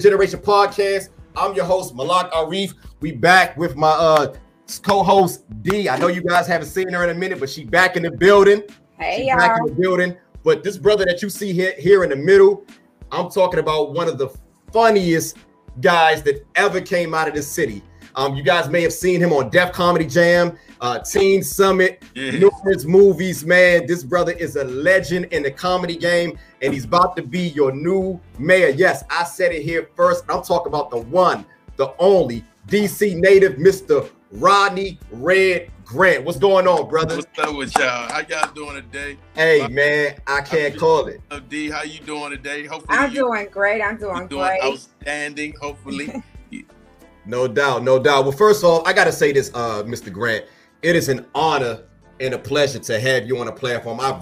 Generation Podcast. I'm your host, Malak Arif. We back with my co-host, D. I know you guys haven't seen her in a minute, but she back in the building. Hey, y'all. Back in the building. But this brother that you see here in the middle, I'm talking about one of the funniest guys that ever came out of this city. You guys may have seen him on Def Comedy Jam, Teen Summit, numerous movies, man. This brother is a legend in the comedy game, and he's about to be your new mayor. Yes, I said it here first. I'm talking about the one, the only DC native, Mr. Rodney Red Grant. What's going on, brother? What's up with y'all? How y'all doing today? Hey, man, I can't call it. D, how you doing today? Hopefully I'm doing great. I'm doing great. Outstanding, hopefully. No doubt, no doubt. Well, first off, I got to say this, Mr. Grant. It is an honor and a pleasure to have you on the platform. I've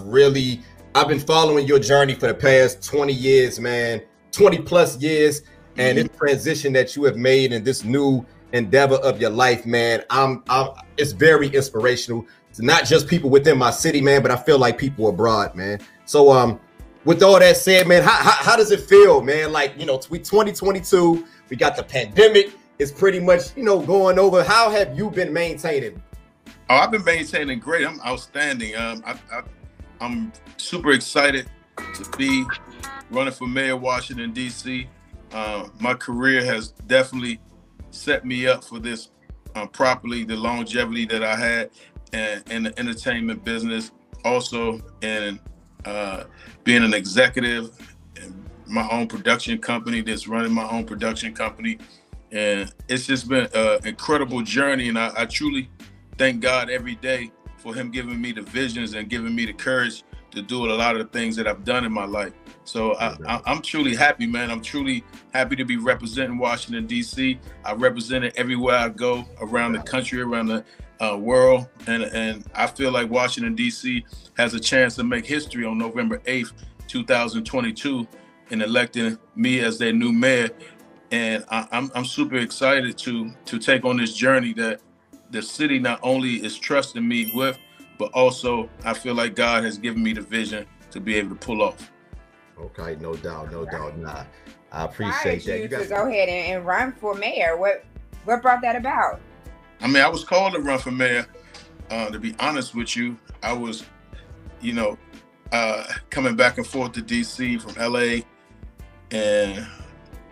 been following your journey for the past 20 years, man, 20 plus years, and this transition that you have made in this new endeavor of your life, man. It's very inspirational to not just people within my city, man, but I feel like people abroad, man. So, with all that said, man, how does it feel, man? Like, you know, 2022, we got the pandemic. It's pretty much, you know, going over. How have you been maintaining? Oh, I've been maintaining great. I'm outstanding. I'm super excited to be running for mayor of Washington, D.C. My career has definitely set me up for this properly, the longevity that I had in the entertainment business, also in being an executive in my own production company that's running my own production company. And it's just been an incredible journey. And I truly thank God every day for him giving me the visions and giving me the courage to do a lot of the things that I've done in my life. So I'm truly happy, man. I'm truly happy to be representing Washington, D.C. I represent it everywhere I go around the country, around the world. And I feel like Washington, D.C. has a chance to make history on November 8th, 2022 in electing me as their new mayor. And I'm super excited to take on this journey that the city not only is trusting me with, but also I feel like God has given me the vision to be able to pull off. Okay, no doubt. Nah, I appreciate that. You guys to go ahead and run for mayor. What brought that about? I mean, I was called to run for mayor. To be honest with you, I was, coming back and forth to DC from LA, and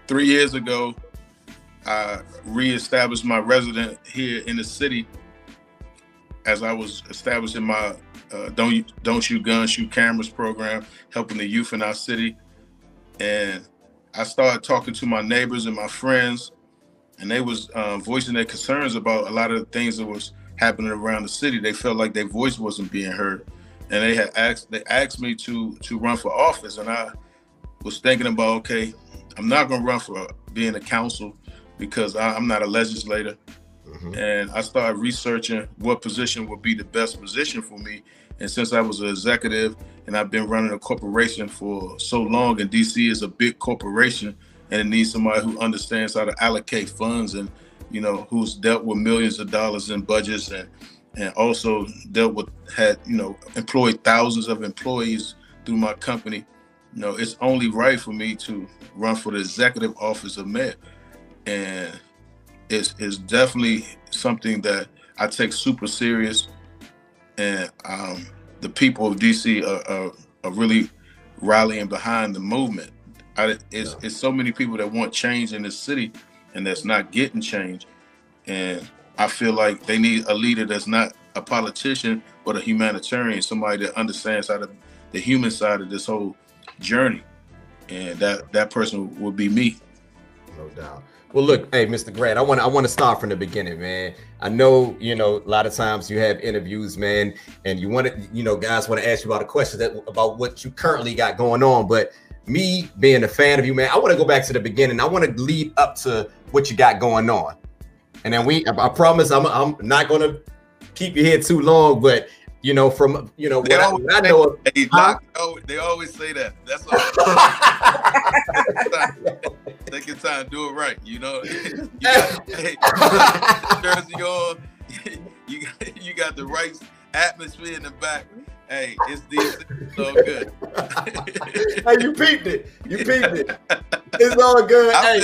3 years ago, I reestablished my residence here in the city as I was establishing my Don't Shoot Guns, Shoot Cameras program, helping the youth in our city. And I started talking to my neighbors and my friends, and they was voicing their concerns about a lot of the things that was happening around the city. They felt like their voice wasn't being heard. And they asked me to run for office, and I was thinking about, okay, I'm not going to run for being a council because I'm not a legislator. And I started researching what position would be the best position for me. And since I was an executive and I've been running a corporation for so long, and DC is a big corporation, and it needs somebody who understands how to allocate funds and, who's dealt with millions of dollars in budgets and also employed thousands of employees through my company. It's only right for me to run for the executive office of mayor. And it's definitely something that I take super serious. And the people of DC are really rallying behind the movement. It's so many people that want change in this city and that's not getting change. And I feel like they need a leader that's not a politician, but a humanitarian, somebody that understands how the human side of this whole journey, and that person would be me. No doubt. Well, look, hey, Mr. Grant, I want to start from the beginning, man. I know, a lot of times you have interviews, man, and you want to, guys want to ask you about a question about what you currently got going on. But me being a fan of you, man, I want to go back to the beginning. I want to lead up to what you got going on, and then I promise I'm not going to keep you here too long, but from what I know of, they always say that. That's all. Take your time, do it right. You got jersey on. You got the right atmosphere in the back, Hey, it's DC. So good. Hey, you peeped it. You peeped it. It's all good. I Hey,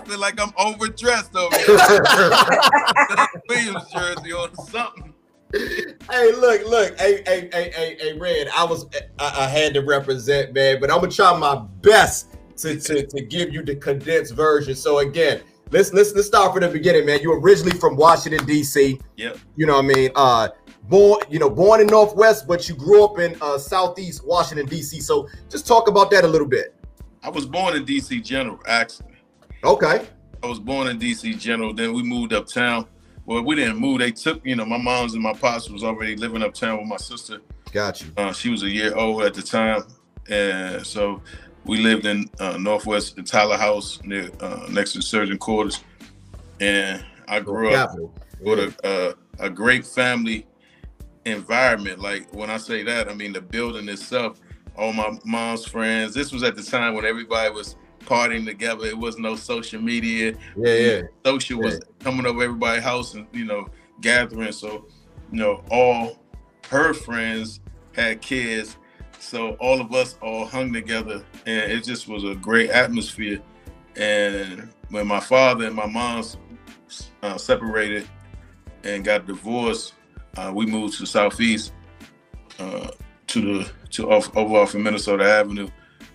feel like I'm overdressed over here. Williams jersey or something. Hey, look. Hey, Red. I had to represent, man, but I'm gonna try my best to give you the condensed version. So again, let's start from the beginning, man. You originally from Washington, D.C. Yep. You know what I mean? Born in Northwest, but you grew up in Southeast Washington, D.C. So just talk about that a little bit. I was born in D.C. General, actually. Okay. I was born in D.C. General. Then we moved uptown. Well, we didn't move. They took, my moms and my pops was already living uptown with my sister. Got you. She was a year old at the time. And so we lived in Northwest, in Tyler House, near, next to Surgeon Quarters. And I grew up with a great family environment. Like, when I say that, I mean the building itself, all my mom's friends. This was at the time when everybody was partying together. It was no social media. Yeah. Social was coming over everybody's house and, gathering. So, all her friends had kids. So all of us all hung together, and it just was a great atmosphere. And when my father and my mom separated and got divorced, we moved to Southeast, over off of Minnesota Avenue.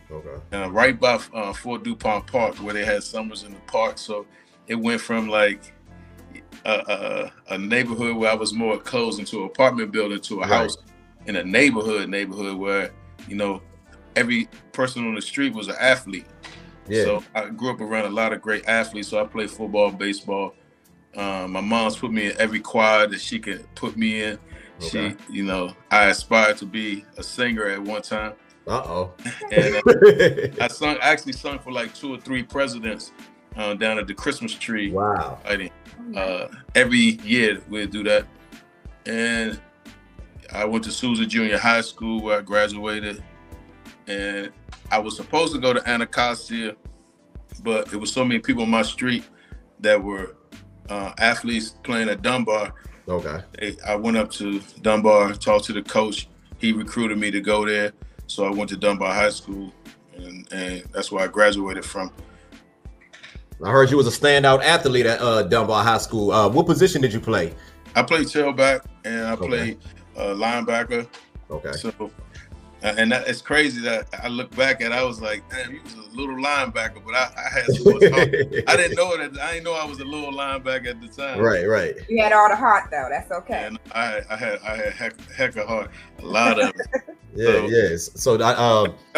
Okay. Right by Fort DuPont Park, where they had summers in the park. So it went from like a neighborhood where I was more close into an apartment building to a house in a neighborhood where, every person on the street was an athlete. Yeah. So I grew up around a lot of great athletes. So I played football, baseball. My mom's put me in every choir that she could put me in. Okay. She, I aspired to be a singer at one time. And I actually sung for like 2 or 3 presidents down at the Christmas tree. Wow. Every year we'd do that. And I went to Sousa Junior High School, where I graduated. And I was supposed to go to Anacostia, but there was so many people on my street that were athletes playing at Dunbar. Okay. I went up to Dunbar, talked to the coach. He recruited me to go there. So I went to Dunbar High School, and that's where I graduated from. I heard you was a standout athlete at Dunbar High School. What position did you play? I played tailback, and I played linebacker. Okay. So, and it's crazy that I look back at. I was like, damn, he was a little linebacker, but I had so much heart. I didn't know I was a little linebacker at the time. Right. You had all the heart though. That's okay. And I had heck of heart, a lot of it. Yes. So that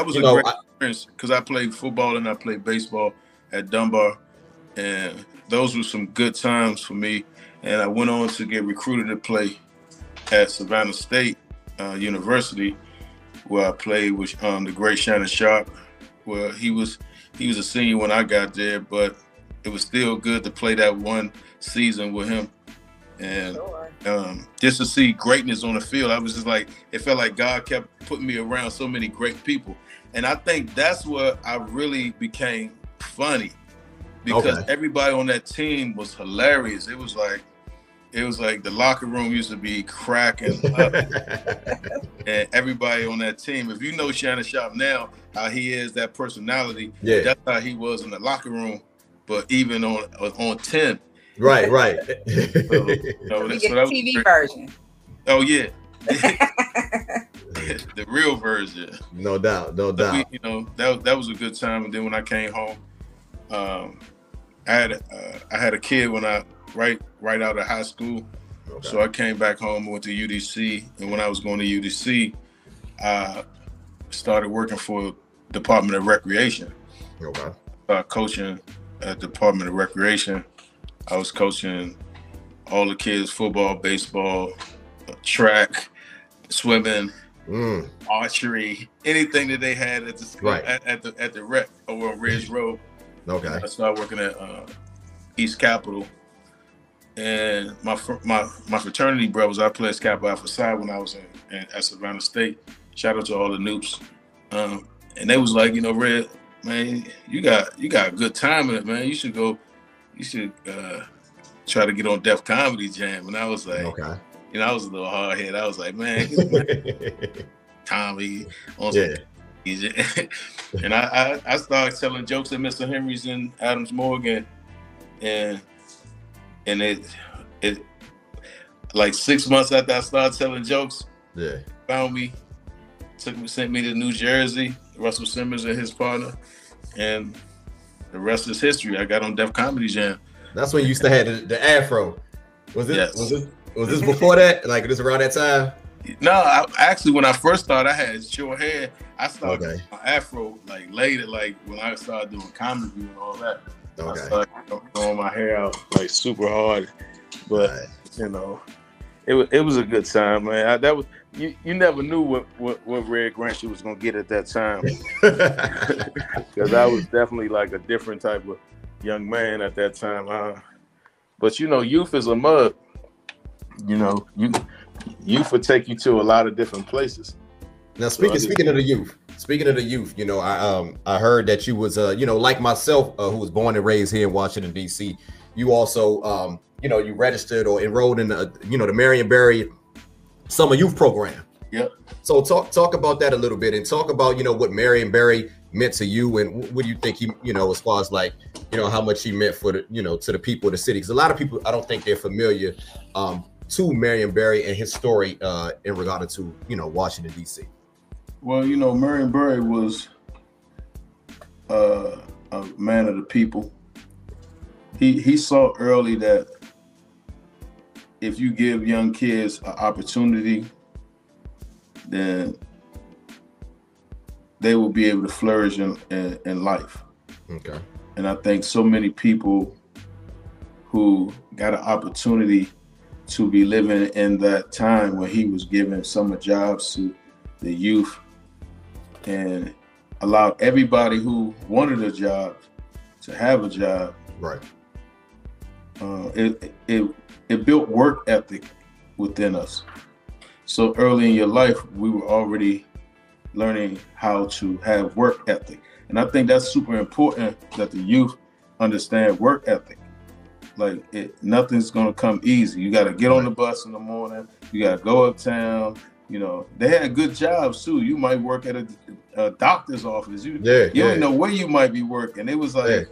was a great experience, because I played football and I played baseball at Dunbar, and those were some good times for me. And I went on to get recruited to play at Savannah State University, where I played with the great Shannon Sharp. Well, he was a senior when I got there, but it was still good to play that one season with him. And just to see greatness on the field, I was just like, it felt like God kept putting me around so many great people. And I think that's where I really became funny, because everybody on that team was hilarious. It was like the locker room used to be cracking up. And everybody on that team, if you know Shannon Sharp now, how he is, that personality, that's how he was in the locker room, but even on 10. Right. The TV version. Oh yeah. The real version. No doubt. That was a good time. And then when I came home, I had a kid when I right out of high school. So I came back home and went to UDC. And when I was going to UDC, I started working for Department of Recreation. Coaching at Department of Recreation. I was coaching all the kids, football, baseball, track, swimming, archery, anything that they had at the school, at the rec over on Ridge Road. I started working at East Capitol. And my fraternity brothers, I played Kappa Alpha Psi when I was at Savannah State. Shout out to all the Noops. And they was like, Red, man, you got a good time in it, man. You should try to get on Def Comedy Jam. And I was like, You know, I was a little hard headed. I was like, man, Tommy on some and I started telling jokes at Mr. Henry's in Adams Morgan, and it like 6 months after I started telling jokes, found me, sent me to New Jersey, Russell Simmons and his partner, and the rest is history. I got on Def Comedy Jam. That's when you used to have the afro. Was this before that? Like this around that time? No, actually, when I first started, I had short hair. I started my afro like later, like when I started doing comedy and all that. I started throwing my hair out like super hard, but you know, it was a good time, man. That was you never knew what Red Grant was gonna get at that time, because I was definitely like a different type of young man at that time. But you know, youth is a mug. You know, youth will take you to a lot of different places. Now, speaking of the youth, you know, I heard that you was you know, like myself, who was born and raised here in Washington D.C. You also you know, you registered or enrolled in the, you know, the Marion Barry Summer Youth Program. Yep. So talk about that a little bit, and talk about, you know, what Marion Barry meant to you, and what do you think he, you know, as far as like, you know, how much he meant for the, you know, to the people of the city, because a lot of people, I don't think they're familiar to Marion Barry and his story in regard to, you know, Washington D.C. Well, you know, Marion Barry was a man of the people. He saw early that if you give young kids an opportunity, then they will be able to flourish in life. Okay. And I think so many people who got an opportunity to be living in that time when he was giving summer jobs to the youth and allowed everybody who wanted a job to have a job. Right. It built work ethic within us. So early in your life, we were already learning how to have work ethic. And I think that's super important, that the youth understand work ethic. Like, nothing's gonna come easy. You gotta get on the bus in the morning. You gotta go uptown. You know, they had good jobs too. You might work at a doctor's office. You don't know where you might be working. It was like,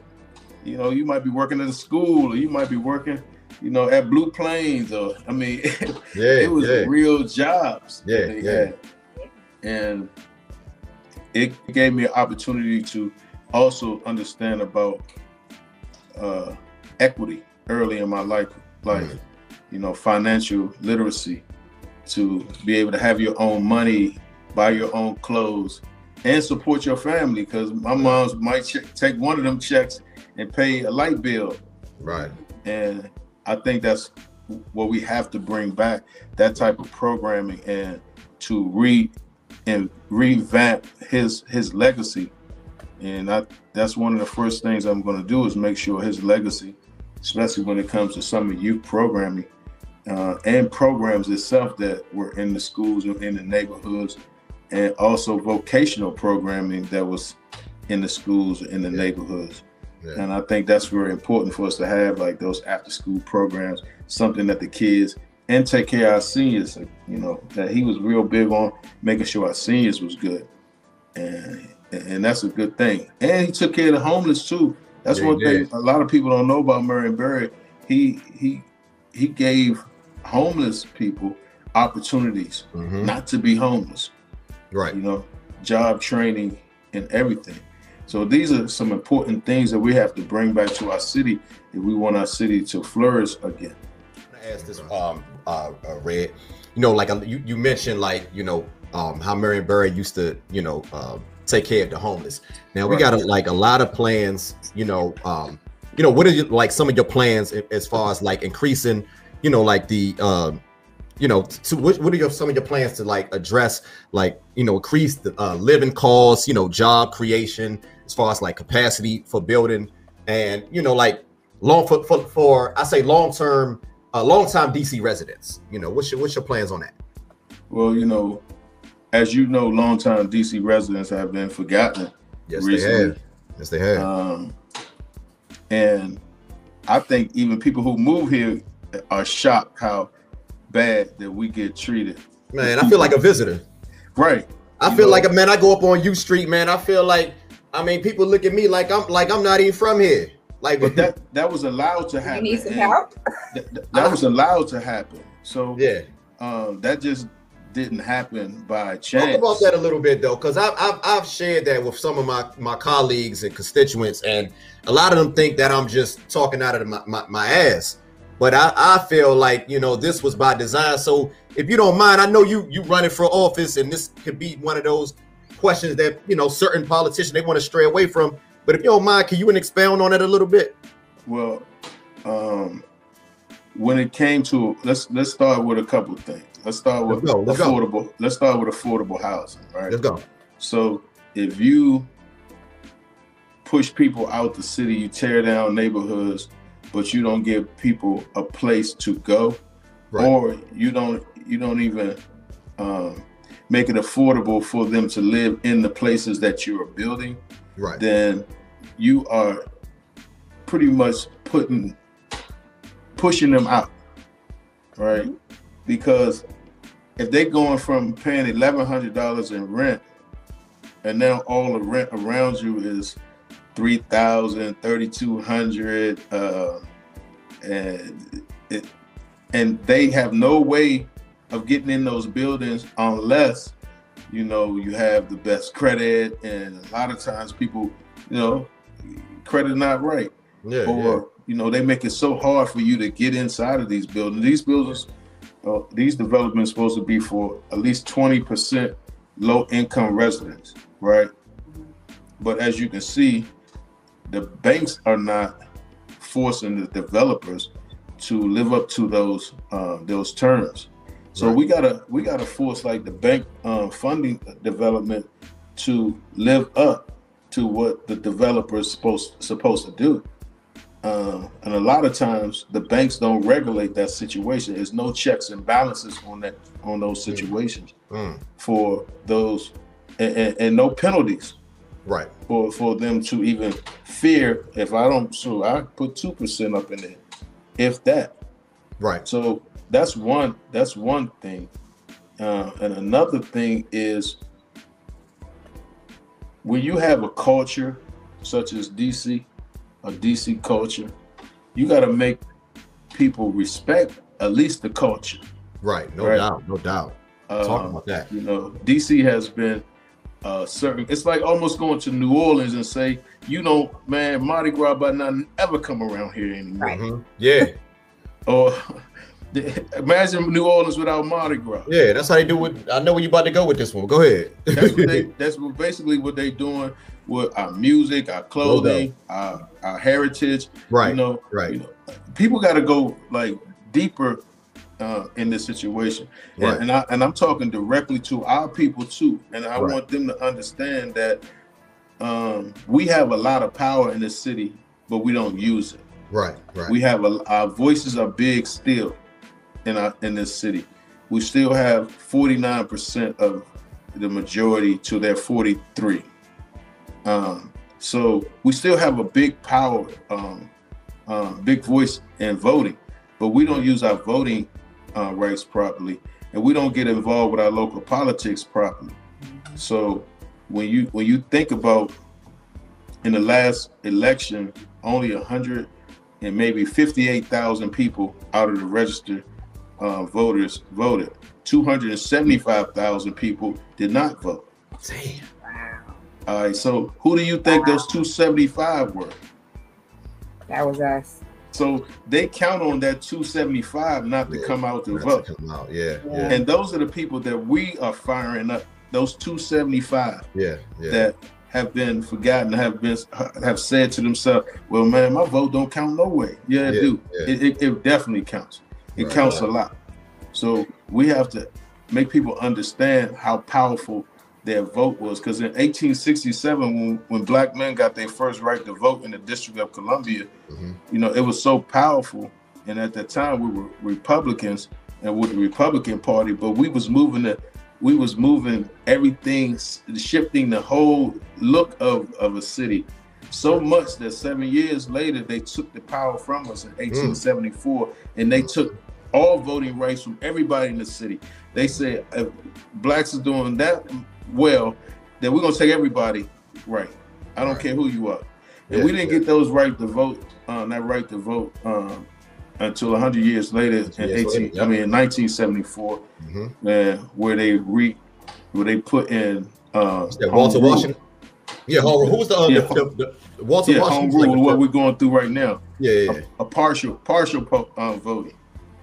you know, you might be working at a school, or you might be working, you know, at Blue Plains, or I mean, it was real jobs that they had. And it gave me an opportunity to also understand about equity early in my life, you know, financial literacy, to be able to have your own money, buy your own clothes, and support your family. Because my mom's might take one of them checks and pay a light bill. Right. And I think that's what we have to bring back, that type of programming, and to revamp his legacy. And that's one of the first things I'm going to do, is make sure his legacy, especially when it comes to summer youth programming and programs itself that were in the schools and in the neighborhoods, and also vocational programming that was in the schools and in the neighborhoods. Yeah. And I think that's very important for us to have, like those after school programs, something that the kids, and take care of our seniors, you know, that he was real big on making sure our seniors was good. And that's a good thing. And he took care of the homeless too. That's one thing a lot of people don't know about Marion Barry. He gave homeless people opportunities not to be homeless. Right. You know, job training and everything. So these are some important things that we have to bring back to our city if we want our city to flourish again. I ask this, Red, you know, like you mentioned, like, you know, how Marion Barry used to, you know, take care of the homeless. Now we got a lot of plans, you know, what are like some of your plans as far as like increasing, you know, like the, you know, what are some of your plans to like address, like, you know, increase the living costs, you know, job creation, as far as like capacity for building, and, you know, like for I say long-time DC residents, you know, what's your plans on that? Well, you know, as you know, longtime DC residents have been forgotten. Yes, recently. They have. Yes, they have. And I think even people who move here are shocked how bad that we get treated. Man, I feel like a visitor. Right. I feel like, man, I go up on U Street, man. I feel like, I mean, people look at me like I'm not even from here. Like, but that was allowed to happen. You need some help? That was allowed to happen. So yeah, that just didn't happen by chance. Talk about that a little bit though, because I've shared that with some of my colleagues and constituents, and a lot of them think that I'm just talking out of my ass. But I feel like, you know, this was by design. So if you don't mind, I know you running for office, and this could be one of those questions that, you know, certain politicians, they want to stray away from. But if you don't mind, can you expound on it a little bit? Well, when it came to, let's start with a couple of things. Let's start with affordable. Let's start with affordable housing, right? Let's go. So if you push people out the city, you tear down neighborhoods, but you don't give people a place to go, right, or you don't even make it affordable for them to live in the places that you are building, right, then you are pretty much pushing them out, right? Because if they're going from paying $1,100 in rent, and now all the rent around you is $3,000, $3,200, and they have no way of getting in those buildings unless, you know, you have the best credit, and a lot of times people, you know, credit not right, you know, they make it so hard for you to get inside of these buildings. These buildings, these developments supposed to be for at least 20% low-income residents, right? But as you can see, the banks are not forcing the developers to live up to those terms. So right, we gotta force like the bank funding development to live up to what the developer is supposed to do. And a lot of times the banks don't regulate that situation. There's no checks and balances on those situations for those, and no penalties, right, for them to even fear, if I don't sue, I put 2% up in there, if that. Right. So that's one thing. And another thing is, when you have a culture such as DC, a DC culture, you got to make people respect at least the culture. Right. No doubt. No doubt. Talk about that. You know, DC has been certain. It's like almost going to New Orleans and say, you know, man, Mardi Gras by now never come around here anymore. Right. Mm-hmm. Yeah. Or imagine New Orleans without Mardi Gras. Yeah, that's how they do it. I know where you about to go with this one. Go ahead. That's basically what they doing with our music, our clothing, our heritage. Right. You know, right. You know, people got to go like deeper in this situation, right, and I'm talking directly to our people too, and I want them to understand that we have a lot of power in this city, but we don't use it. Right. Right. We have our voices are big still in this city. We still have 49% of the majority to their 43. So we still have a big power, big voice in voting, but we don't use our voting rights properly, and we don't get involved with our local politics properly. So when you think about, in the last election, only 100 and maybe 58,000 people out of the registered voters voted. 275,000 people did not vote. Damn. All right, so who do you think those 275 were? That was us. So they count on that 275 not to come out to vote. Yeah. And those are the people that we are firing up. Those 275 that have been forgotten, have said to themselves, "Well, man, my vote don't count no way." Yeah, it do. Yeah. It definitely counts. It counts a lot. So we have to make people understand how powerful their vote was, because in 1867, when black men got their first right to vote in the District of Columbia, you know, it was so powerful. And at that time, we were Republicans and with the Republican Party, but we was moving everything, shifting the whole look of a city, so much that 7 years later they took the power from us in 1874, and they took all voting rights from everybody in the city. They said if blacks is doing that well, then we're gonna take everybody right. I don't care who you are. And we didn't get those right to vote, until 100 years later in 1974, where they put in Walter Washington. Yeah, who was the Walter Washington? Home rule, what we're going through right now. Yeah. A partial voting.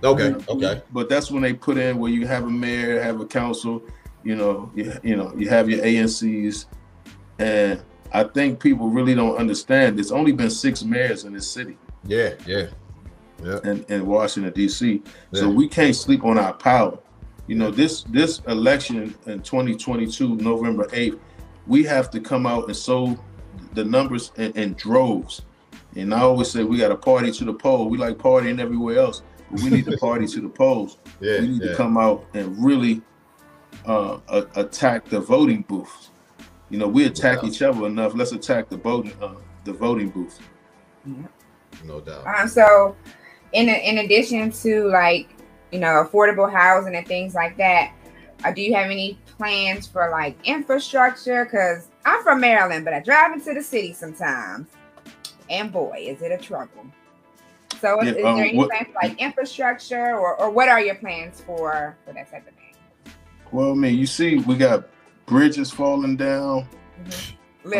Okay. But that's when they put in where you have a mayor, have a council, you have your ANCs, and I think people really don't understand. There's only been 6 mayors in this city. Yeah. In Washington D.C. So we can't sleep on our power. This election in 2022, November 8th, we have to come out and sow the numbers in droves. And I always say we got to party to the poll. We like partying everywhere else, but we need to party to the polls. We need to come out and really attack the voting booths. We attack each other enough. Let's attack the voting booth. No doubt. So, in addition to affordable housing and things like that, do you have any plans for infrastructure? Because I'm from Maryland, but I drive into the city sometimes, and boy, is it a trouble. So, is there any plans for infrastructure, or what are your plans for that type of thing? Well, you see, we got bridges falling down,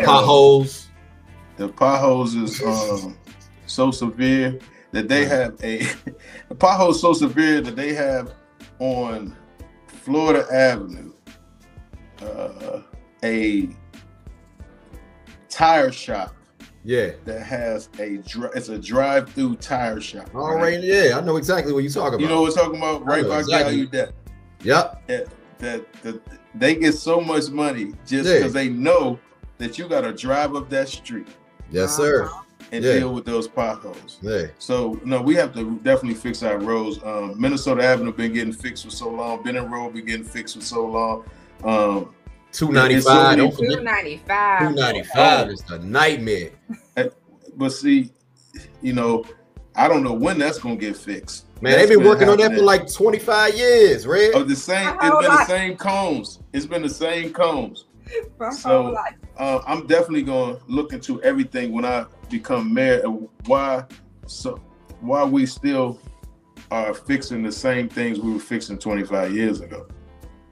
potholes. The potholes is so severe that they have the potholes so severe that they have on Florida Avenue a tire shop. That has it's a drive-through tire shop. All right. Yeah, I know exactly what you're talking about. You know what I'm talking about? Right by Gallaudet. Yep. That they get so much money just because they know that you got to drive up that street. Yes, sir. And deal with those potholes. So no, we have to definitely fix our roads. Minnesota Avenue been getting fixed for so long. Benning Road been getting fixed for so long. 295. 295. 295 is a nightmare. But see, I don't know when that's gonna get fixed. Man, they've been working on that for 25 years, Red. It's been the same cones. It's been the same cones. So I'm definitely gonna look into everything when I become mayor, and why we still are fixing the same things we were fixing 25 years ago.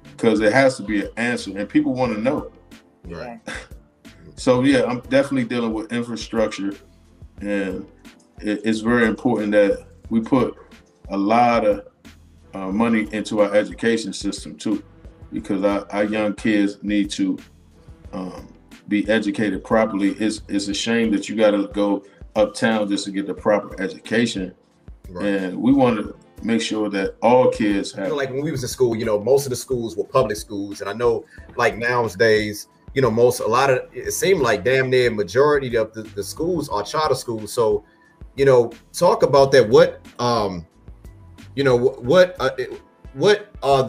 Because it has to be an answer, and people want to know. Right. So I'm definitely dealing with infrastructure, and it's very important that we put a lot of money into our education system too, because our young kids need to be educated properly. It's a shame that you got to go uptown just to get the proper education, and we want to make sure that all kids have. When we was in school, most of the schools were public schools, and I know nowadays, it seemed like damn near majority of the schools are charter schools. So, talk about that. What are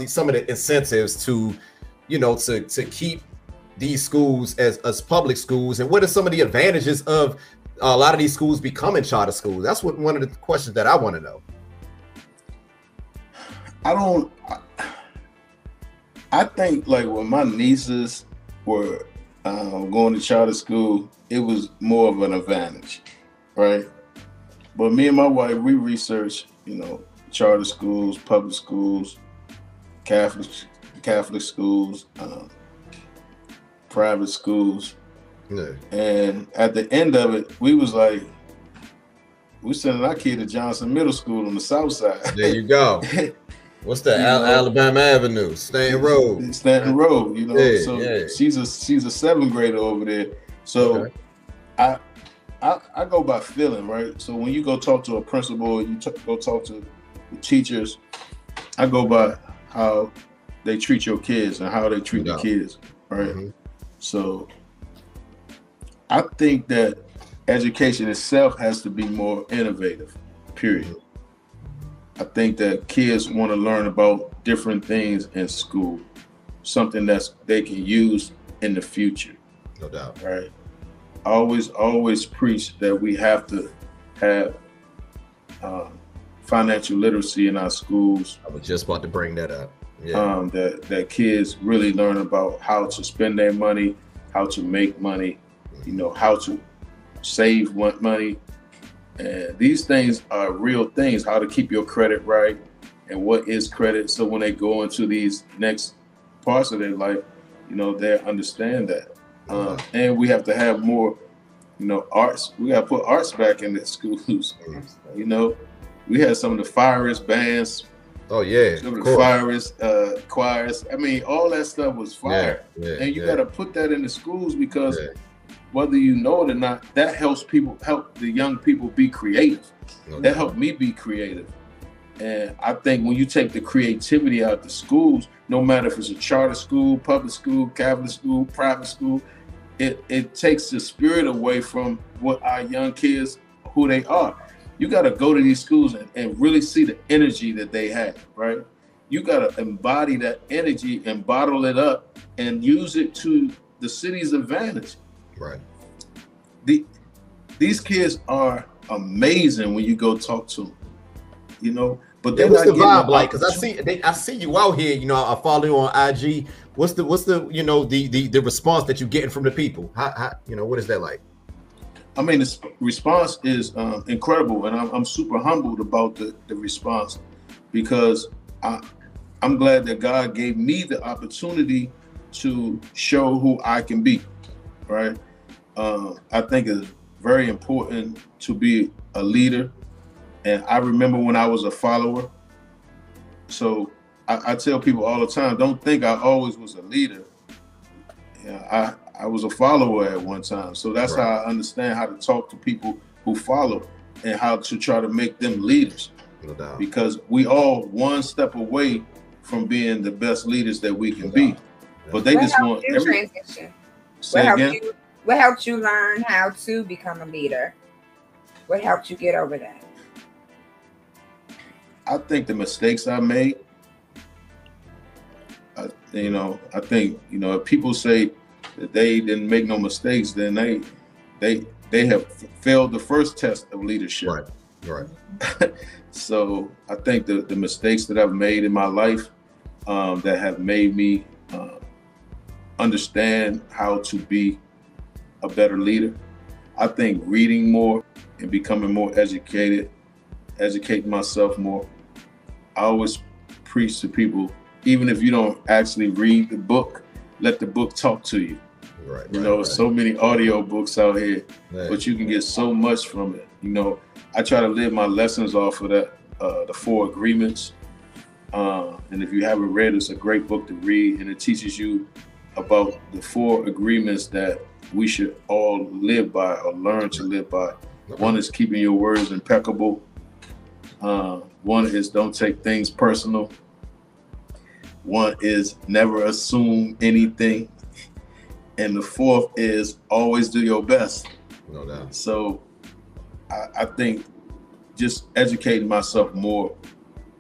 some of the incentives to keep these schools as public schools, and what are some of the advantages of a lot of these schools becoming charter schools? That's one of the questions that I want to know. I think when my nieces were going to charter school, it was more of an advantage, right? But me and my wife, we researched, charter schools, public schools, Catholic schools, private schools. And at the end of it, we was like, we sending our kid to Johnson Middle School on the south side. There you go. What's that? Alabama Avenue, Stanton Road. She's a 7th grader over there. So I go by feeling, right? So when you go talk to a principal, go talk to the teachers, I go by how they treat your kids and how they treat the kids, right? So I think that education itself has to be more innovative, period. I think that kids want to learn about different things in school, something they can use in the future. No doubt. Right. Always preach that we have to have financial literacy in our schools. I was just about to bring that up. Yeah. That kids really learn about how to spend their money, how to make money, you know, how to save money. And these things are real things, how to keep your credit right and what is credit. So when they go into these next parts of their life, you know, they understand that. And we have to have more, you know, arts. We got to put arts back in the schools. You know, we had some of the finest bands. Oh yeah, some of the finest choirs. I mean, all that stuff was fire. And you got to put that in the schools because whether you know it or not, that help the young people be creative. That helped me be creative. And I think when you take the creativity out of the schools, no matter if it's a charter school, public school, Catholic school, private school, it takes the spirit away from what our young kids, who they are. You got to go to these schools and really see the energy that they have, right? You got to embody that energy and bottle it up and use it to the city's advantage. Right. These kids are amazing when you go talk to them, you know. But they're what's not the vibe like? Because I see you out here. You know, I follow you on IG. What's the you know the response that you're getting from the people? How you know, what is that like? I mean, the response is incredible, and I'm super humbled about the response because I'm glad that God gave me the opportunity to show who I can be, right? I think it's very important to be a leader, and I remember when I was a follower. So I tell people all the time, don't think I always was a leader. Yeah, I was a follower at one time. So that's how I understand how to talk to people who follow and how to try to make them leaders. No doubt. Because we all one step away from being the best leaders that we can be. But they just want every transition. What helped you learn how to become a leader? What helped you get over that? I think the mistakes I made. I think if people say that they didn't make no mistakes, then they have failed the first test of leadership. Right. So I think the mistakes that I've made in my life that have made me understand how to be a better leader. I think reading more and becoming more educating myself more. I always preach to people, even if you don't actually read the book, let the book talk to you. So many audio books out here, but you can get so much from it. You know, I try to live my lessons off of that, the 4 Agreements. And if you haven't read, it's a great book to read, and it teaches you about the 4 agreements that we should all live by or learn to live by. One is keeping your words impeccable. One is don't take things personal. One is never assume anything. And the 4th is always do your best. No doubt. So I think just educating myself more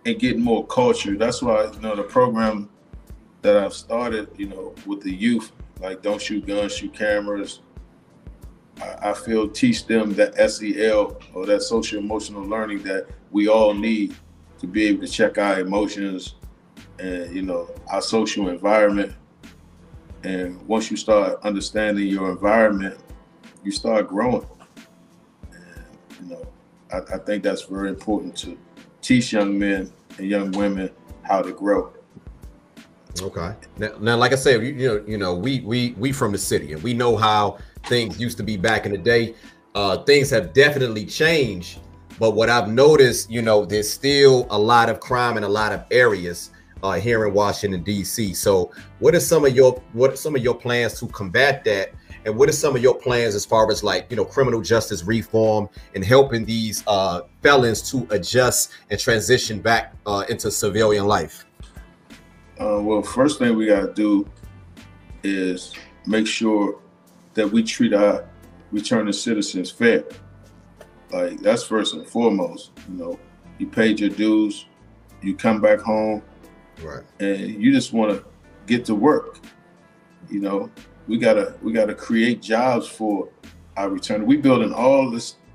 and getting more culture. That's why, the program that I've started, with the youth, like don't shoot guns, shoot cameras. I feel teach them that SEL or that social emotional learning that we all need to be able to check our emotions and, our social environment. And once you start understanding your environment, you start growing. And, I think that's very important to teach young men and young women how to grow. Okay. Now, like I said, we from the city, and we know how things used to be back in the day. Things have definitely changed, but what I've noticed, there's still a lot of crime in a lot of areas here in Washington D.C. So, what are some of your plans to combat that, and what are some of your plans as far as criminal justice reform and helping these felons to adjust and transition back into civilian life? Well, first thing we got to do is make sure that we treat our returning citizens fair. Like, that's first and foremost. You paid your dues, you come back home, right, and you just want to get to work. We gotta create jobs for our return. We building all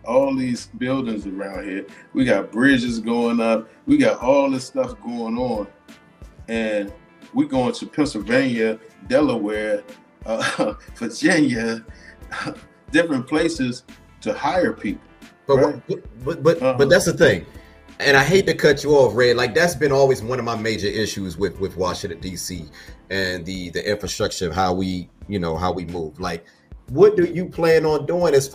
all these buildings around here. We got bridges going up. We got all this stuff going on. And we going to Pennsylvania, Delaware, Virginia, different places to hire people. But that's the thing. And I hate to cut you off, Red. Like, that's been always one of my major issues with Washington, D.C. and the infrastructure of how we move. Like, what do you plan on doing as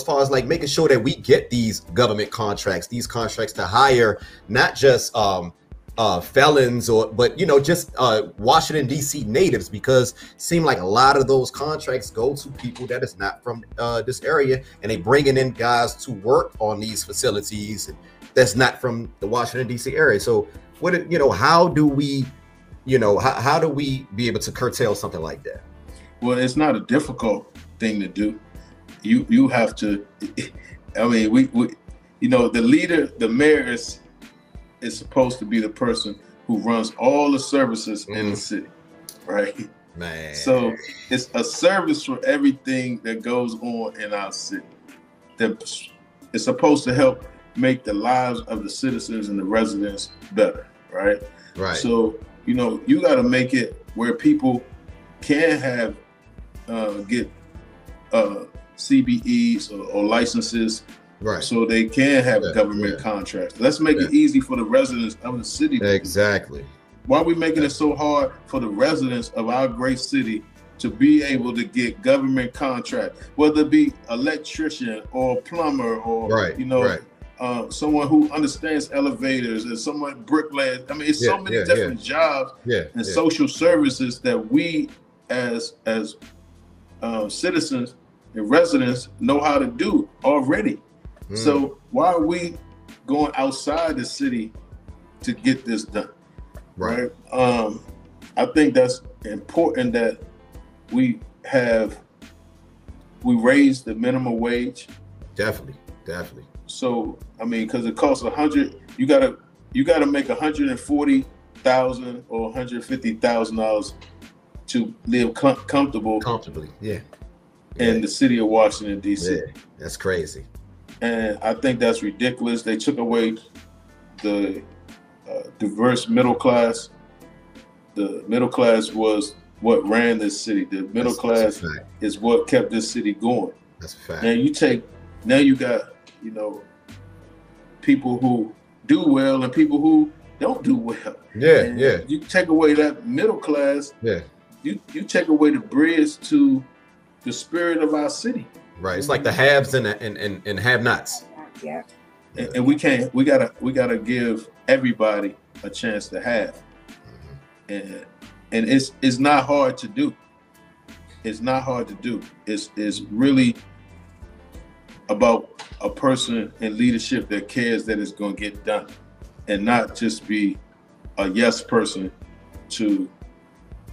far as like making sure that we get these government contracts, these contracts to hire not just felons but just Washington, D.C. natives, because it seems like a lot of those contracts go to people that is not from this area, and they bringing in guys to work on these facilities that's not from the Washington, D.C. area. So how do we how do we be able to curtail something like that? Well, it's not a difficult thing to do. You have to, I mean, we the leader, the mayor is supposed to be the person who runs all the services in the city, right? Man. So it's a service for everything that goes on in our city. That it's supposed to help make the lives of the citizens and the residents better, right? Right. So, you got to make it where people can have, get CBEs or licenses, right? So they can have government contracts. Let's make it easy for the residents of the city. Exactly. Why are we making it so hard for the residents of our great city to be able to get government contracts, whether it be electrician or plumber or someone who understands elevators and someone bricklayer? I mean, it's so many different jobs and social services that we as citizens and residents know how to do already. So why are we going outside the city to get this done? Right. I think that's important that we raise the minimum wage. Definitely. So, I mean, because it costs you gotta make $140,000 or $150,000 to live comfortably. In the city of Washington, D.C. Yeah, that's crazy. And I think that's ridiculous. They took away the diverse middle class. The middle class was what ran this city. The middle class is what kept this city going. That's a fact. Now you got people who do well and people who don't do well. You take away that middle class. You take away the bridge to the spirit of our city. Right. It's like the haves and have-nots. Yeah. And we gotta give everybody a chance to have. And it's not hard to do. It's not hard to do. It's really about a person in leadership that cares that it's going to get done, and not just be a yes person to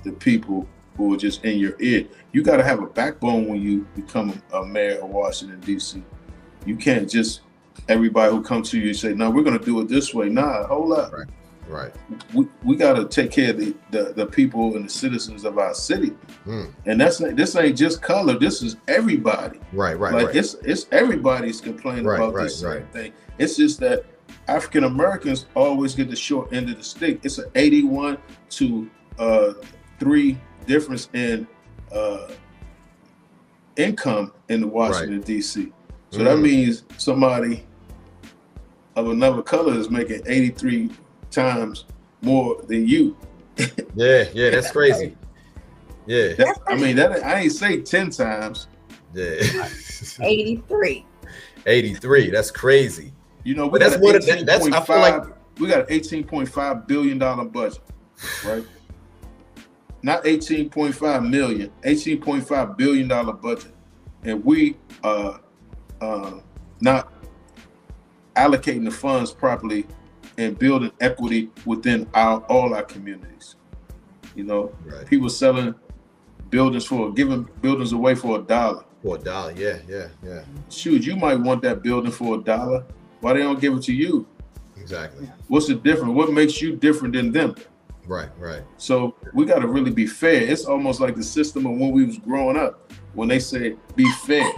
the people who are just in your ear. You got to have a backbone when you become a mayor of Washington, D.C. You can't just, everybody who comes to you and say, no, we're going to do it this way. Nah, hold up. Right. We got to take care of the people and the citizens of our city. And this ain't just color. This is everybody. Right. It's everybody's complaining about this same thing. It's just that African Americans always get the short end of the stick. It's an 81 to 3 difference in income in Washington, D.C. So that means somebody of another color is making 83 times more than you. Yeah, that's crazy. I mean, I ain't say 10 times. 83. 83. That's crazy. We got I feel like we got an $18.5 billion budget, right? Not 18.5 million, $18.5 billion budget. And we are not allocating the funds properly and building equity within all our communities. People selling buildings giving buildings away for $1. For $1, yeah. Shoot, you might want that building for $1. Why they don't give it to you? Exactly. What's the difference? What makes you different than them? Right. So we got to really be fair. It's almost like the system of when we was growing up, when they say be fair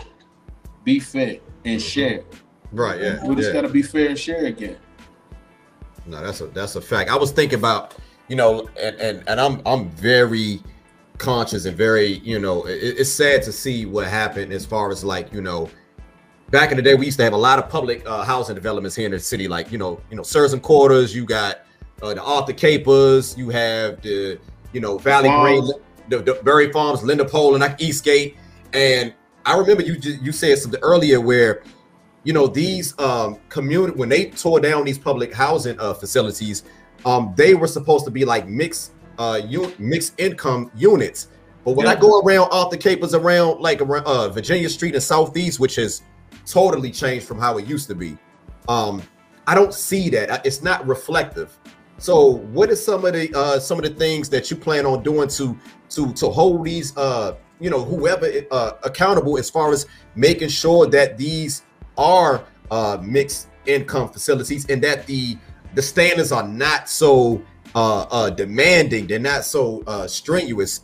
and share. Right. Yeah. We just yeah. got to be fair and share again. No, that's a fact. I was thinking about, and I'm very conscious and very, it's sad to see what happened as far as like, back in the day, we used to have a lot of public housing developments here in the city, like, Sursum Quarters, you got the Arthur Capers, you have the, Valley Green, the Berry Farms, Linda Pole, and like Eastgate. And I remember you said something earlier where, these community, when they tore down these public housing facilities, they were supposed to be like mixed income units. But when I go around Arthur Capers, around like Virginia Street and Southeast, which has totally changed from how it used to be, I don't see that. It's not reflective. So what are some of the things that you plan on doing to hold these whoever accountable as far as making sure that these are mixed income facilities and that the standards are not so demanding, they're not so strenuous,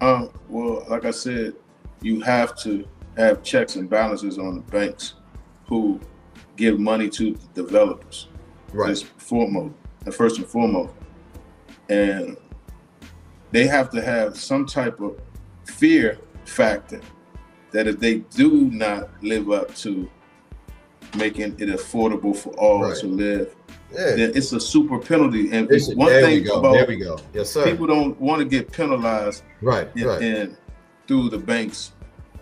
Well, like I said, you have to have checks and balances on the banks who give money to the developers. Right. First and foremost. And they have to have some type of fear factor that if they do not live up to making it affordable for all to live, then it's a super penalty. And one thing about there we go. Yes, sir. People don't want to get penalized and through the banks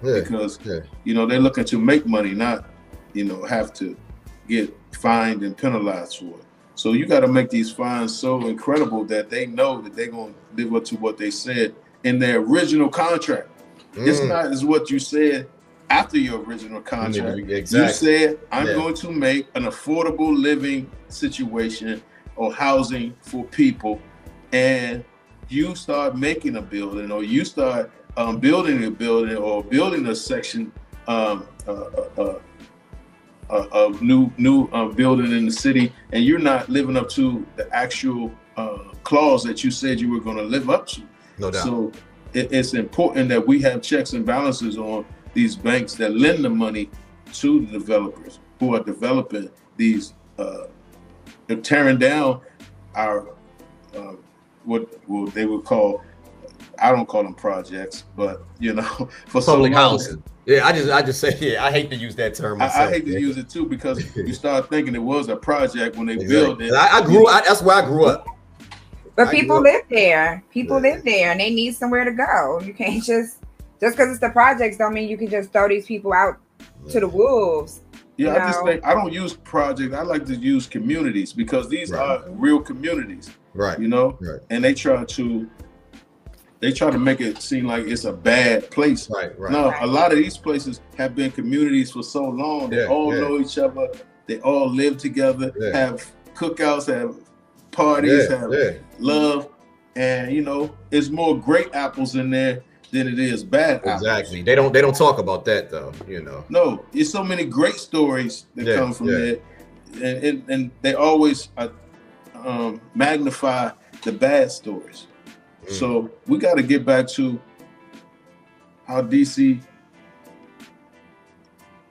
because they're looking to make money, not have to get fined and penalized for it. So you got to make these fines so incredible that they know that they're going to live up to what they said in their original contract. It's not as what you said after your original contract. Exactly. You said, I'm going to make an affordable living situation or housing for people. And you start making a building, or you start building a building, or building a section of new building in the city, and you're not living up to the actual clause that you said you were going to live up to. No doubt. So it's important that we have checks and balances on these banks that lend the money to the developers who are developing these, they're tearing down our, what they would call, I don't call them projects, but for public housing. Yeah, I just say, I hate to use that term myself. I hate to use it too, because you start thinking it was a project when they built it. That's where I grew up. But people live there. People live there, and they need somewhere to go. You can't just because it's the projects don't mean you can just throw these people out to the wolves. Yeah, I just think I don't use projects. I like to use communities, because these are real communities. Right. And they try to make it seem like it's a bad place. Right. No, a lot of these places have been communities for so long. They all know each other. They all live together, have cookouts, have parties, have love. And it's more great apples in there than it is bad apples. Exactly. They don't talk about that though, No, it's so many great stories that come from there. And they always magnify the bad stories. So we got to get back to how DC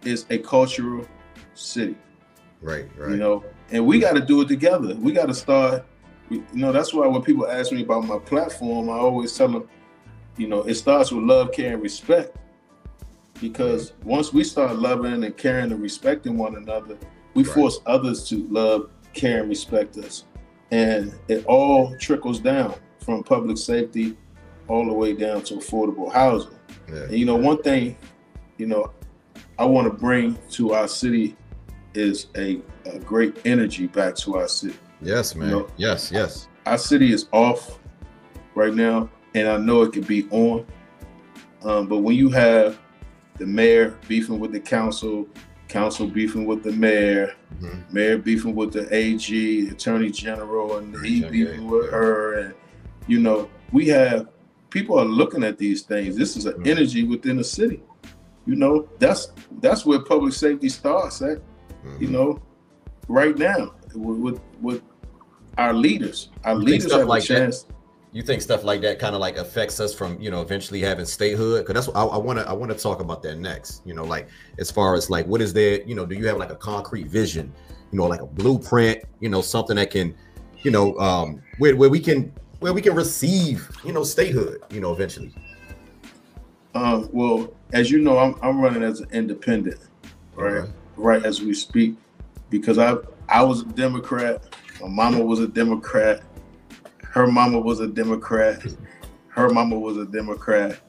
is a cultural city. Right. And we got to do it together. We got to start, that's why when people ask me about my platform, I always tell them, it starts with love, care, and respect. Because once we start loving and caring and respecting one another, we force others to love, care, and respect us. And it all trickles down from public safety all the way down to affordable housing. And one thing, I want to bring to our city is a great energy back to our city. Yes, man. Yes. Our city is off right now, and I know it could be on. But when you have the mayor beefing with the council beefing with the mayor, mayor beefing with the AG, attorney general, and he beefing with her, and we have people are looking at these things. This is an energy within the city. That's where public safety starts at. Right now with our leaders. Our leaders have a chance. You think stuff like that kind of like affects us from, you know, eventually having statehood? Because that's what I want to talk about that next. You know, like as far as like what is there, you know, do you have like a concrete vision, you know, like a blueprint, you know, something that can, you know, where we can receive, you know, statehood, you know, eventually. Well, as you know, I'm running as an independent, right? Right as we speak, because I was a Democrat. My mama was a Democrat. Her mama was a Democrat. Her mama was a Democrat.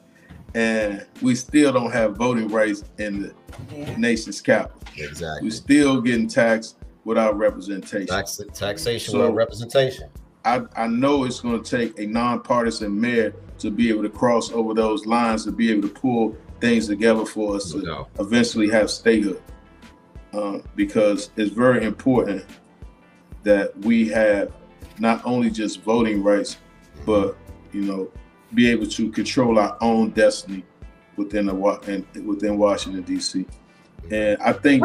And we still don't have voting rights in the nation's capital. Exactly. We're still getting taxed without representation. Taxation without representation. I know it's going to take a nonpartisan mayor to be able to cross over those lines, to be able to pull things together for us to eventually have statehood. Because it's very important that we have not only just voting rights, but, you know, be able to control our own destiny within Washington, D.C. And I think